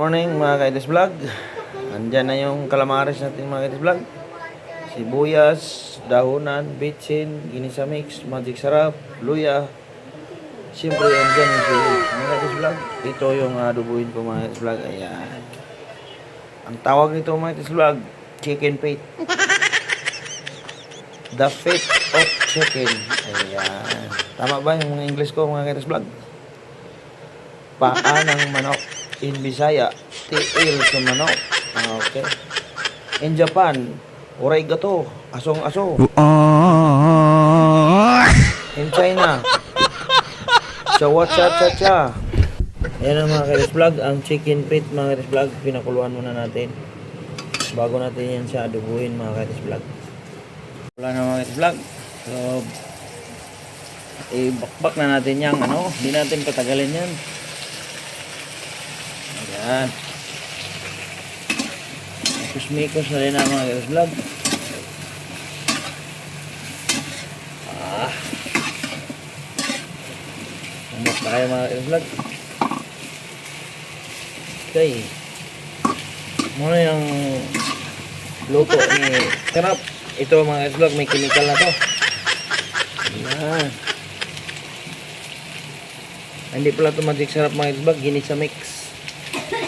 morning mga Kaitis Vlog. Andyan na yung calamares natin mga Kaitis Vlog. Sibuyas, dahunan, bitsin, ginisa mix, magic sarap, luya. Siyempre andyan yung sili mga Kaitis Vlog. Ito yung adubuhin ko mga Kaitis Vlog. Ayan. Ang tawag nito mga Kaitis Vlog, chicken feet. The feet of chicken. Ayan. Tama ba yung mga English ko mga Kaitis Vlog? Paa ng manok. In Bisaya, tiil sa manok. Okay. In Japan, origato, asong-aso. In China, chawa-cha-cha-cha. Ayan ang mga Kaitis Vlog, ang chicken feet mga Kaitis Vlog, pinakuluan muna natin. Bago natin yan siya adubuhin mga Kaitis Vlog. Wala na mga Kaitis Vlog. So, ibakbak na natin yung hindi natin patagalin yan. Ayan. Mikos na rin ang mga Kaitis Vlog. Umak na kayo mga Kaitis Vlog. Okay. Muna yung luto ni Sarap. Ito mga Kaitis Vlog, may chemical na to. Ayan. Hindi pala ito magic sarap mga Kaitis Vlog, ginisa mix.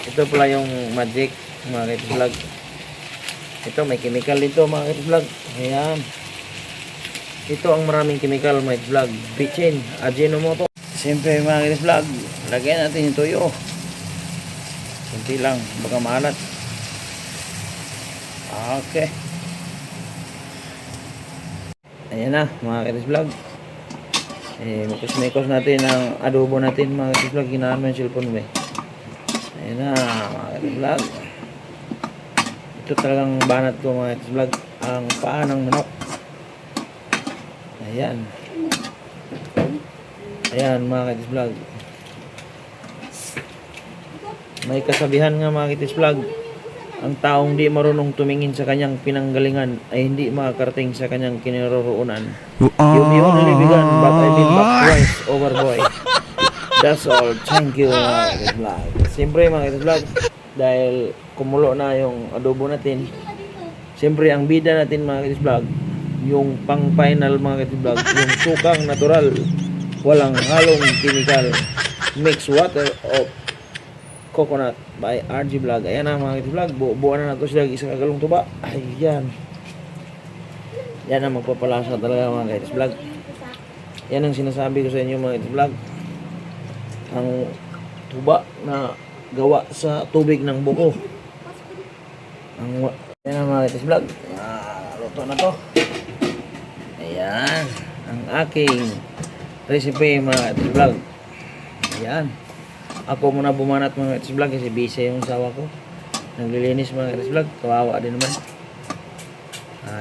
Ito pala yung magic mga Kaitis Vlog. Ito may chemical dito mga Kaitis Vlog. Ayan. Ito ang maraming chemical mga Kaitis Vlog. Bitsin, Ajinomoto. Siyempre mga Kaitis Vlog, lagyan natin yung toyo. Kunti lang, baka maalat. Okay. Ayan na mga Kaitis Vlog. Mekos natin ang adobo natin mga Kaitis Vlog. Ginaan mo yung cellphone mo. Ayan na mga Kaitis Vlog. Ito talagang banat ko mga Kaitis Vlog. Ang paa ng manok. Ayan. Ayan mga Kaitis Vlog. May kasabihan nga mga Kaitis Vlog. Ang taong di marunong tumingin sa kanyang pinanggalingan ay hindi makakarating sa kanyang kinaroroonan. You may only begun, but I mean back twice over boy. That's all. Thank you mga Kaitis Vlog. Siyempre mga Kaitis Vlog, dahil kumulo na yung adobo natin, siyempre ang bida natin mga Kaitis Vlog, yung pang final mga Kaitis Vlog, yung sukang natural, walang halong chemical, mixed water of coconut by RG Vlog. Ayan na mga Kaitis Vlog, buuan na nato sila isa kagalong tuba. Ayan. Yan ang magpapalasa talaga mga Kaitis Vlog. Yan ang sinasabi ko sa inyo mga Kaitis Vlog. Ang tuba na gawa sa tubig ng buko. Yan ang mga Kaitis Vlog. Luto na to. Ayan. Ang aking recipe mga Kaitis Vlog. Ayan. Ako muna bumanat mga Kaitis Vlog kasi busy yung sawa ko. Naglilinis mga Kaitis Vlog. Kawawa din naman.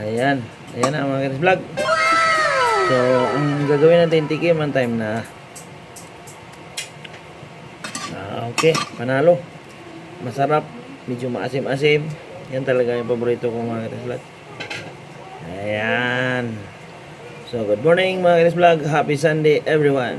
Ayan. Ayan na mga Kaitis Vlog. So, ang gagawin natin tikim ang time na. Okay, panalo. Masarap, medyo maasim-asim. Yan talaga yung paborito ko mga Kaitis Vlog. Ayan. So, good morning mga Kaitis Vlog. Happy Sunday everyone.